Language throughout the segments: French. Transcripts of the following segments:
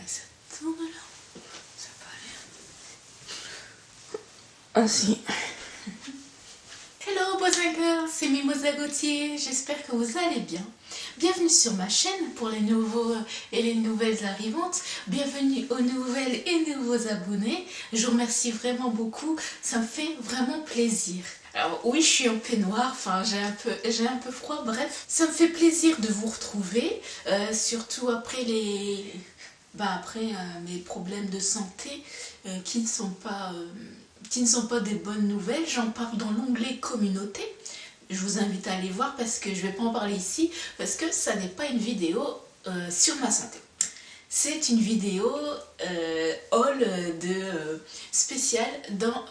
Ça tourne là. Ça peut aller. Ah si. Hello boys and girls, c'est Mimosa Gauthier, j'espère que vous allez bien. Bienvenue sur ma chaîne pour les nouveaux et les nouvelles arrivantes. Bienvenue aux nouvelles et nouveaux abonnés. Je vous remercie vraiment beaucoup, ça me fait vraiment plaisir. Alors oui, je suis en peignoir, enfin j'ai un peu froid, bref. Ça me fait plaisir de vous retrouver, surtout après mes problèmes de santé qui ne sont pas des bonnes nouvelles. J'en parle dans l'onglet communauté. Je vous invite à aller voir parce que je ne vais pas en parler ici parce que ça n'est pas une vidéo sur ma santé. C'est une vidéo haul spéciale dans...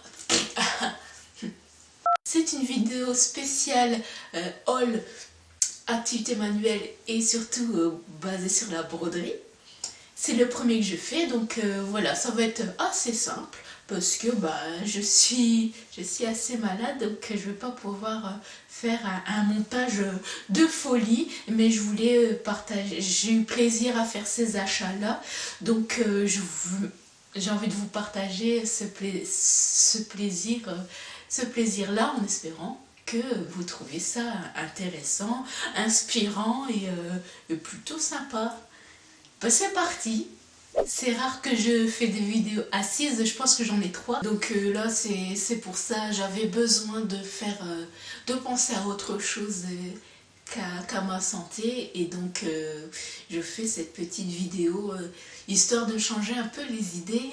C'est une vidéo spéciale haul activité manuelle et surtout basée sur la broderie. C'est le premier que je fais, donc voilà, ça va être assez simple parce que je suis assez malade, donc je ne vais pas pouvoir faire un montage de folie, mais je voulais partager, j'ai eu plaisir à faire ces achats-là, donc j'ai envie de vous partager ce plaisir-là en espérant que vous trouvez ça intéressant, inspirant et plutôt sympa. C'est parti. C'est rare que je fais des vidéos assises, je pense que j'en ai 3. Donc là c'est pour ça, j'avais besoin de penser à autre chose qu'à ma santé. Et donc je fais cette petite vidéo histoire de changer un peu les idées,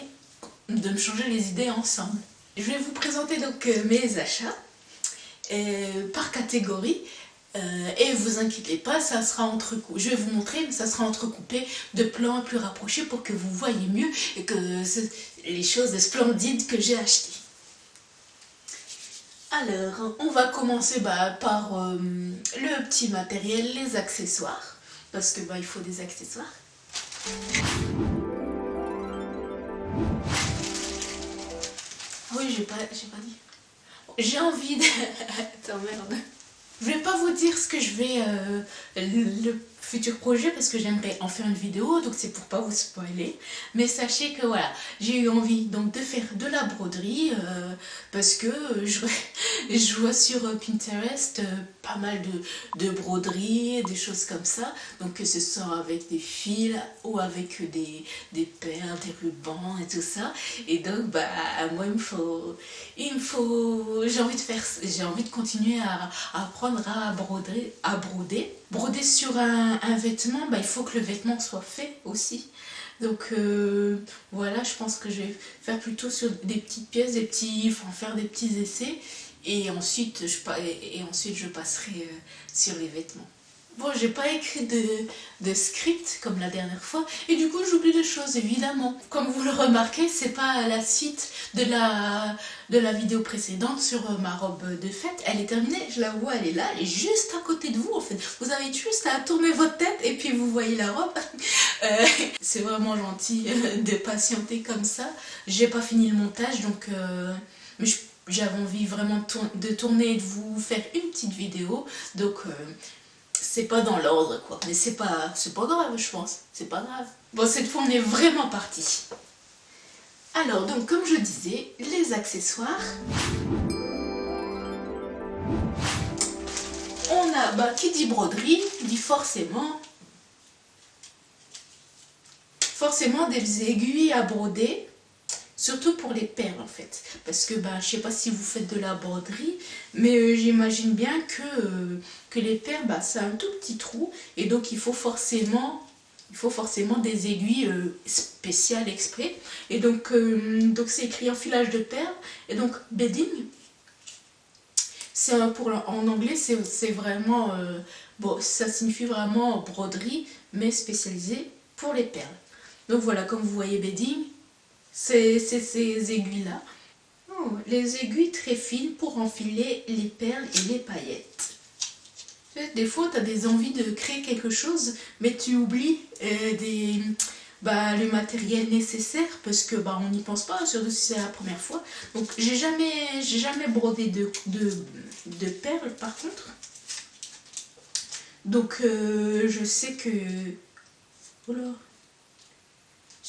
de me changer les idées ensemble. Je vais vous présenter donc mes achats par catégorie. Et vous inquiétez pas, ça sera entrecoupé. Je vais vous montrer, mais ça sera entrecoupé de plans plus rapprochés pour que vous voyez mieux et que les choses splendides que j'ai achetées. Alors, on va commencer par le petit matériel, les accessoires, parce que il faut des accessoires. Ah oui, j'ai pas dit. J'ai envie de... Attends, merde. Je vais pas vous dire ce que je vais, le futur projet, parce que j'aimerais en faire une vidéo, donc c'est pour pas vous spoiler. Mais sachez que voilà, j'ai eu envie donc de faire de la broderie, parce que je vois sur Pinterest pas mal de broderies, des choses comme ça. Donc que ce soit avec des fils ou avec des perles, des rubans et tout ça. Et donc moi j'ai envie de continuer à apprendre à broder. Broder sur un vêtement, il faut que le vêtement soit fait aussi. Donc voilà, je pense que je vais faire plutôt sur des petites pièces, faire des petits essais. Et ensuite je passerai sur les vêtements. Bon, j'ai pas écrit de script comme la dernière fois et du coup j'oublie des choses évidemment. Comme vous le remarquez, c'est pas la suite de la vidéo précédente sur ma robe de fête. Elle est terminée, je la vois, elle est là, elle est juste à côté de vous en fait. Vous avez juste à tourner votre tête et puis vous voyez la robe. C'est vraiment gentil de patienter comme ça. J'ai pas fini le montage donc j'avais envie vraiment de tourner et de vous faire une petite vidéo. Donc c'est pas dans l'ordre quoi, mais c'est pas grave, je pense, c'est pas grave. Bon, cette fois on est vraiment parti. Alors donc comme je disais, les accessoires. On a, qui dit broderie, dit forcément des aiguilles à broder. Surtout pour les perles en fait, parce que je sais pas si vous faites de la broderie, mais j'imagine bien que les perles, c'est un tout petit trou, et donc il faut forcément des aiguilles spéciales exprès, et donc c'est écrit enfilage de perles, et donc bedding, en anglais c'est vraiment, ça signifie vraiment broderie, mais spécialisée pour les perles. Donc voilà, comme vous voyez bedding, c'est ces aiguilles-là. Oh, les aiguilles très fines pour enfiler les perles et les paillettes. Des fois, tu as des envies de créer quelque chose, mais tu oublies le matériel nécessaire parce que on n'y pense pas, surtout si c'est la première fois. Donc, j'ai jamais brodé de perles par contre. Donc, je sais que... Oh là,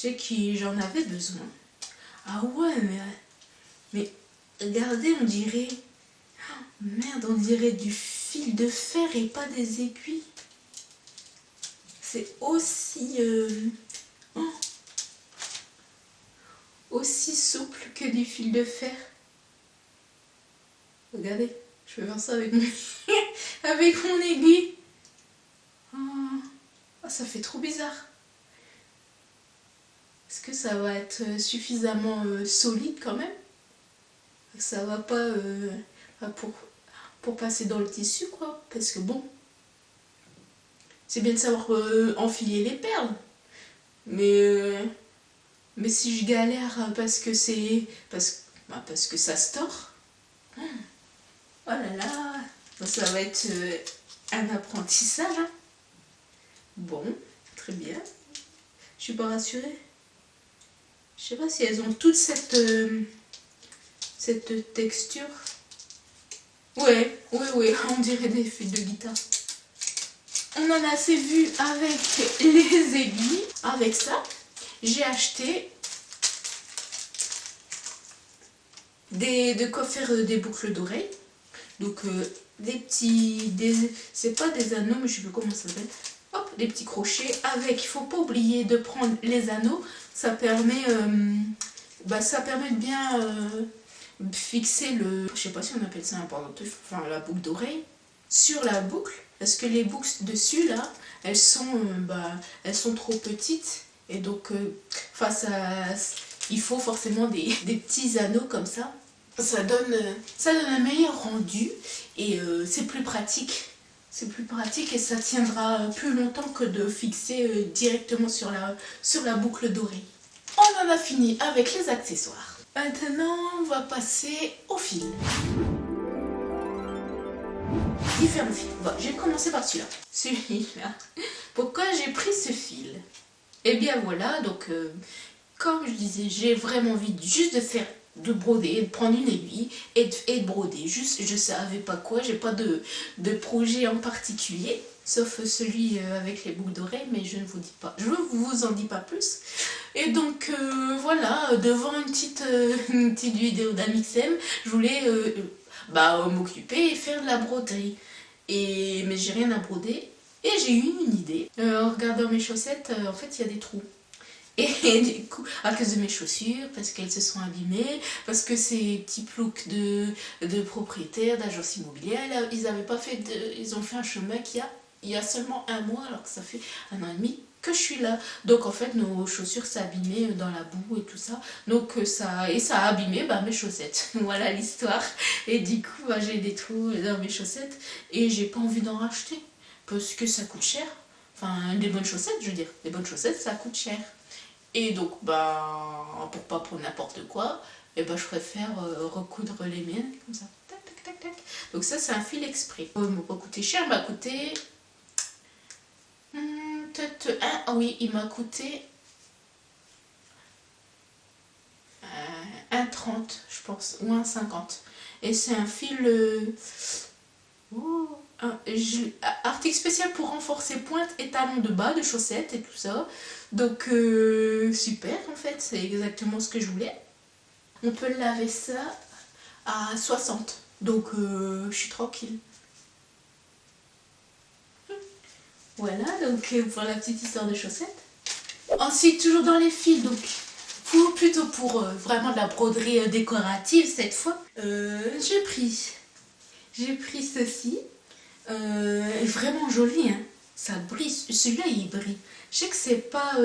Je sais que j'en avais besoin. Ah ouais, mais regardez, on dirait... Merde, on dirait du fil de fer et pas des aiguilles. C'est aussi... aussi souple que du fil de fer. Regardez, je vais faire ça avec mon, avec mon aiguille. Oh, ça fait trop bizarre. Est-ce que ça va être suffisamment solide quand même? Ça va pas pour passer dans le tissu, quoi. Parce que bon, c'est bien de savoir enfiler les perles. Mais si je galère parce que c'est... Parce que ça se tord. Oh là là, ça va être un apprentissage. Hein. Bon, très bien. Je suis pas rassurée. Je sais pas si elles ont toute cette texture. Ouais, on dirait des fils de guitare. On en a assez vu avec les aiguilles. Avec ça, j'ai acheté de quoi faire des boucles d'oreilles. Donc des petits... c'est pas des anneaux, mais je sais plus comment ça s'appelle. Hop, des petits crochets avec... Il faut pas oublier de prendre les anneaux. Ça permet de bien fixer le... Je sais pas si on appelle ça un pendentif, enfin la boucle d'oreille. Sur la boucle, parce que les boucles dessus, là, elles sont trop petites. Et donc, il faut forcément des petits anneaux comme ça. Ça donne un meilleur rendu et c'est plus pratique. C'est plus pratique et ça tiendra plus longtemps que de fixer directement sur la boucle d'oreille. On en a fini avec les accessoires. Maintenant, on va passer au fil. Différents fils. Bon, je vais commencer par celui-là. Celui-là. Pourquoi j'ai pris ce fil? Et bien voilà, donc comme je disais, j'ai vraiment envie juste de broder, de prendre une aiguille et de broder. Juste, je savais pas quoi, j'ai pas de projet en particulier, sauf celui avec les boucles d'oreilles, mais je ne vous dis pas, je ne vous en dis pas plus. Et donc voilà, devant une petite vidéo d'Amixem, je voulais m'occuper et faire de la broderie. Mais j'ai rien à broder. Et j'ai eu une idée. En regardant mes chaussettes, en fait, il y a des trous. Et du coup, à cause de mes chaussures, parce qu'elles se sont abîmées, parce que ces petits ploucs de propriétaires, d'agences immobilières, ils ont fait un chemin il y a seulement un mois, alors que ça fait 1 an et demi que je suis là. Donc en fait, nos chaussures s'abîmaient dans la boue et tout ça. Donc ça a abîmé mes chaussettes. Voilà l'histoire. Et du coup, j'ai des trous dans mes chaussettes et j'ai pas envie d'en racheter. Parce que ça coûte cher. Enfin, des bonnes chaussettes, je veux dire. Des bonnes chaussettes, ça coûte cher. Et donc, pour pas pour n'importe quoi, je préfère recoudre les miennes, comme ça. Tac, tac, tac, tac. Donc ça, c'est un fil exprès. Il m'a pas coûté cher, il m'a coûté... oui, il m'a coûté... 1,30, je pense, ou 1,50. Et c'est un fil... article spécial pour renforcer pointe et talons de bas de chaussettes et tout ça. Donc super, en fait, c'est exactement ce que je voulais. On peut laver ça à 60, donc je suis tranquille. Voilà, donc pour la petite histoire de chaussettes. Ensuite, toujours dans les fils, donc plutôt pour vraiment de la broderie décorative cette fois, j'ai pris ceci. Vraiment joli, hein. Ça brille, celui-là il brille. Je sais que c'est pas...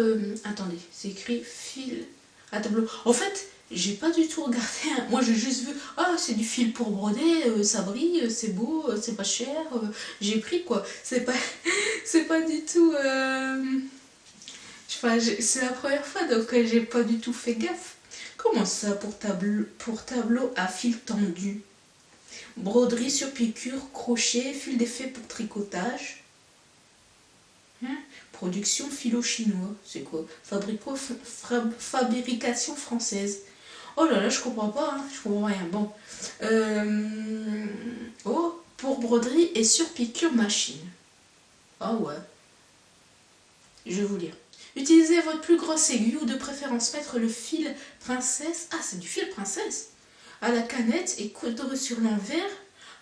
attendez, c'est écrit fil à tableau. En fait, j'ai pas du tout regardé, hein. Moi j'ai juste vu, c'est du fil pour broder, ça brille, c'est beau, c'est pas cher, j'ai pris quoi. C'est pas du tout... c'est la première fois, donc j'ai pas du tout fait gaffe. Comment ça pour tableau à fil tendu? Broderie sur piqûre, crochet, fil d'effet pour tricotage. Production philo-chinois. C'est quoi? Fabrication française. Oh là là, je comprends pas, hein. Je comprends rien. Bon. Pour broderie et sur piqûre machine. Ah ouais. Je vais vous lire. Utilisez votre plus grosse aiguille ou de préférence mettre le fil princesse. Ah, c'est du fil princesse à la canette et coudre sur l'envers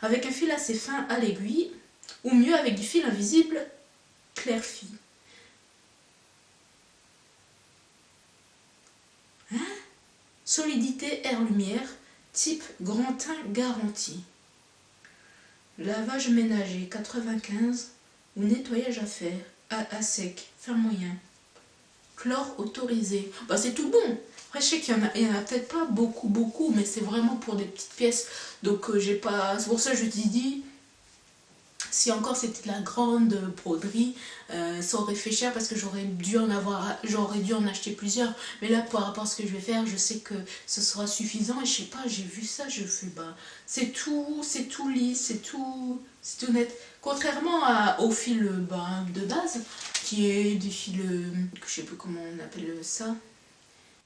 avec un fil assez fin à l'aiguille ou mieux avec du fil invisible clair-fille. Hein? Solidité air-lumière, type grand teint garanti. Lavage ménager 95 ou nettoyage à faire à sec, fin moyen. Chlore autorisé. Bah, c'est tout bon. Après, je sais qu'il y en a peut-être pas beaucoup, mais c'est vraiment pour des petites pièces. Donc, j'ai pas. C'est pour ça que je te dis, si encore c'était de la grande broderie, ça aurait fait cher parce que j'aurais dû en acheter plusieurs. Mais là, par rapport à ce que je vais faire, je sais que ce sera suffisant. Et je sais pas, j'ai vu ça, je fais bah, c'est tout lisse, c'est tout net. Contrairement au fil bah, de base, qui est des fils, je sais plus comment on appelle ça.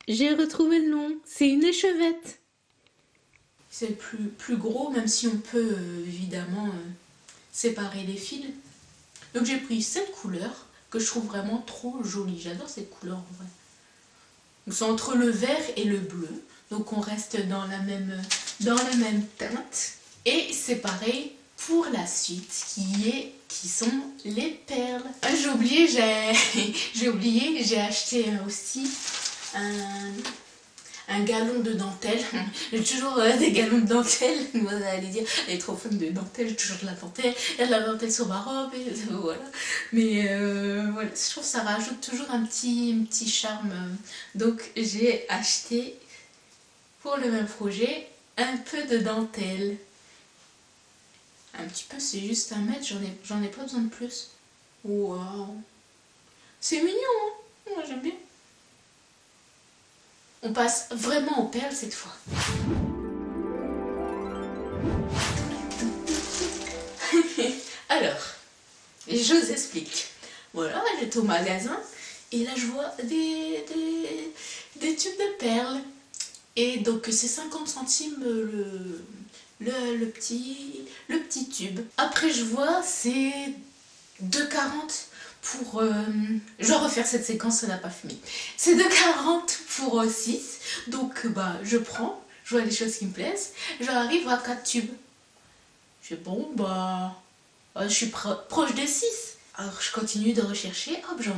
J'ai retrouvé le nom, c'est une échevette. C'est plus gros, même si on peut évidemment séparer les fils. Donc j'ai pris cette couleur que je trouve vraiment trop jolie. J'adore cette couleur en vrai. Donc c'est entre le vert et le bleu. Donc on reste dans la même teinte. Et c'est pareil pour la suite qui sont les perles. Ah, j'ai oublié, j'ai acheté aussi un galon de dentelle. J'ai toujours des galons de dentelle. Vous allez dire, elle est trop fan de dentelle, j'ai toujours de la dentelle. Il y a de la dentelle sur ma robe, et voilà. Mais voilà, je trouve que ça rajoute toujours un petit charme. Donc j'ai acheté, pour le même projet, un peu de dentelle. Un petit peu, c'est juste 1 mètre, j'en ai pas besoin de plus. Waouh! C'est mignon, hein? Moi j'aime bien. On passe vraiment aux perles cette fois. Alors, je vous explique. Voilà, j'étais au magasin et là je vois des tubes de perles. Et donc c'est 50 centimes le petit tube. Après je vois c'est 2,40 pour... je vais refaire cette séquence, ça n'a pas fini. C'est 2,40 pour 6. Donc bah je prends, je vois les choses qui me plaisent. J'arrive à 4 tubes. Je fais bon bah... je suis proche de 6. Alors je continue de rechercher. Hop, j'en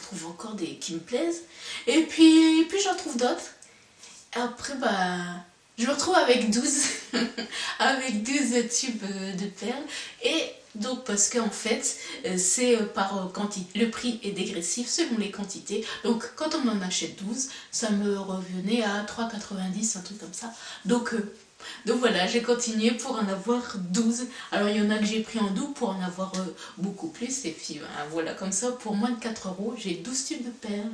trouve encore des qui me plaisent. Et puis j'en trouve d'autres. Après bah... je me retrouve avec 12. avec 12 tubes de perles. Et donc parce qu'en fait c'est par quantité, le prix est dégressif selon les quantités. Donc quand on en achète 12, ça me revenait à 3,90, un truc comme ça. Donc voilà, j'ai continué pour en avoir 12. Alors il y en a que j'ai pris en double pour en avoir beaucoup plus. Et puis voilà, comme ça pour moins de 4 €, j'ai 12 tubes de perles.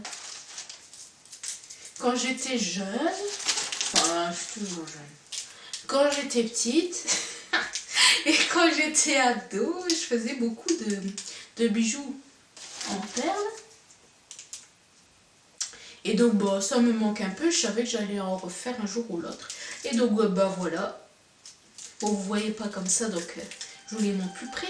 Quand j'étais jeune, enfin je suis toujours jeune, quand j'étais petite et quand j'étais ado, je faisais beaucoup de bijoux en perles. Et donc bah, ça me manque un peu, je savais que j'allais en refaire un jour ou l'autre. Et donc bah voilà, bon, vous voyez pas comme ça, donc je vous les montre plus près.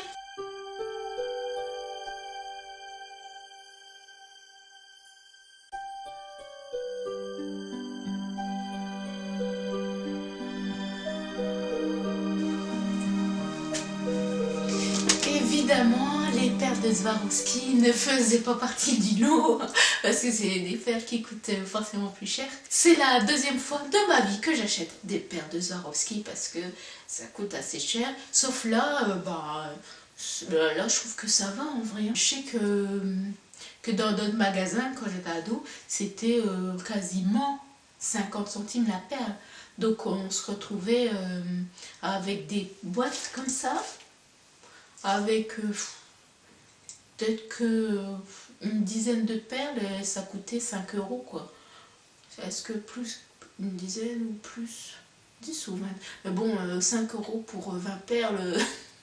Évidemment, les perles de Swarovski ne faisaient pas partie du lot parce que c'est des perles qui coûtent forcément plus cher. C'est la deuxième fois de ma vie que j'achète des perles de Swarovski parce que ça coûte assez cher. Sauf là, là je trouve que ça va en vrai. Je sais que dans d'autres magasins, quand j'étais ado, c'était quasiment 50 centimes la perle. Donc on se retrouvait avec des boîtes comme ça. Avec peut-être que une dizaine de perles, ça coûtait 5 € quoi. Est-ce que plus une dizaine ou plus 10 ou 20? Mais bon, 5 € pour 20 perles,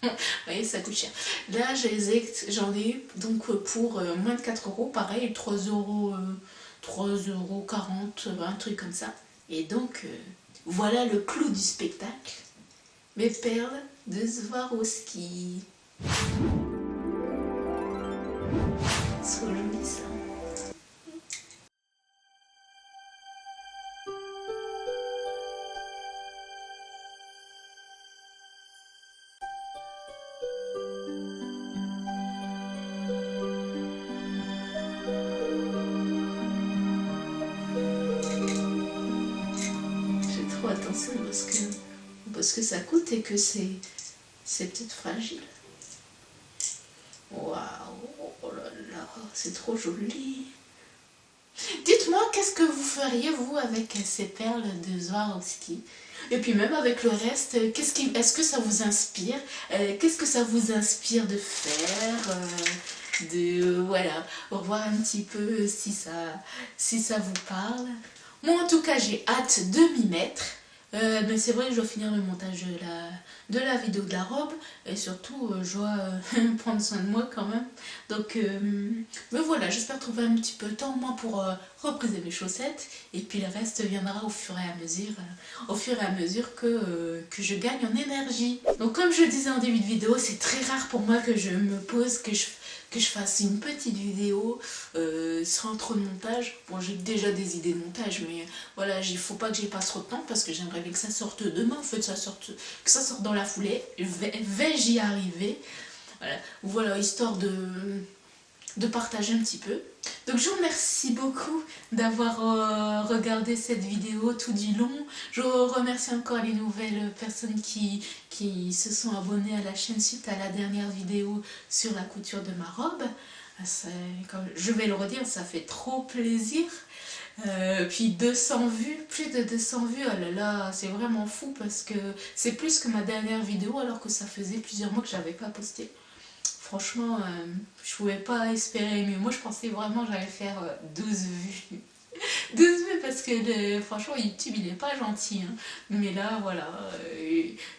vous voyez, ça coûte cher. Là, j'en ai eu donc pour moins de 4 €, pareil, 3,40 €, un truc comme ça. Et donc, voilà le clou du spectacle. Mes perles de Swarovski. C'est trop joli ça. attention parce que ça coûte et que c'est peut-être fragile. Waouh, oh là là, c'est trop joli. Dites-moi, qu'est-ce que vous feriez, vous, avec ces perles de Swarovski? Et puis même avec le reste, est-ce que ça vous inspire? Qu'est-ce que ça vous inspire de faire? Voilà, pour voir un petit peu si ça vous parle. Moi, en tout cas, j'ai hâte de m'y mettre. Mais c'est vrai que je dois finir le montage de la vidéo de la robe et surtout je dois prendre soin de moi quand même. Donc mais voilà, j'espère trouver un petit peu de temps au moins pour repriser mes chaussettes et puis le reste viendra au fur et à mesure que je gagne en énergie. Donc comme je disais en début de vidéo, c'est très rare pour moi que je me pose, que je fasse une petite vidéo sans trop de montage. Bon, j'ai déjà des idées de montage, mais voilà, il faut pas que j'y passe trop de temps parce que j'aimerais bien que ça sorte demain, en fait, que ça sorte dans la foulée. Vais-je y arriver? Voilà, histoire de partager un petit peu. Donc je vous remercie beaucoup d'avoir regardé cette vidéo tout du long. Je remercie encore les nouvelles personnes qui se sont abonnées à la chaîne suite à la dernière vidéo sur la couture de ma robe. Comme je vais le redire, ça fait trop plaisir. Puis 200 vues, plus de 200 vues, oh là là, c'est vraiment fou parce que c'est plus que ma dernière vidéo alors que ça faisait plusieurs mois que j'avais pas posté. Franchement, je pouvais pas espérer mieux. Moi, je pensais vraiment que j'allais faire 12 vues. 12 vues parce que franchement, YouTube, il est pas gentil. Hein. Mais là, voilà.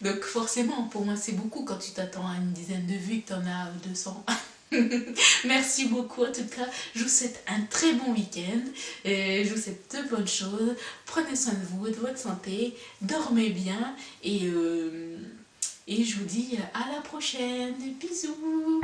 Donc forcément, pour moi, c'est beaucoup quand tu t'attends à une dizaine de vues et que tu en as 200. Merci beaucoup en tout cas, je vous souhaite un très bon week-end et je vous souhaite de bonnes choses, prenez soin de vous, de votre santé, dormez bien et je vous dis à la prochaine, bisous.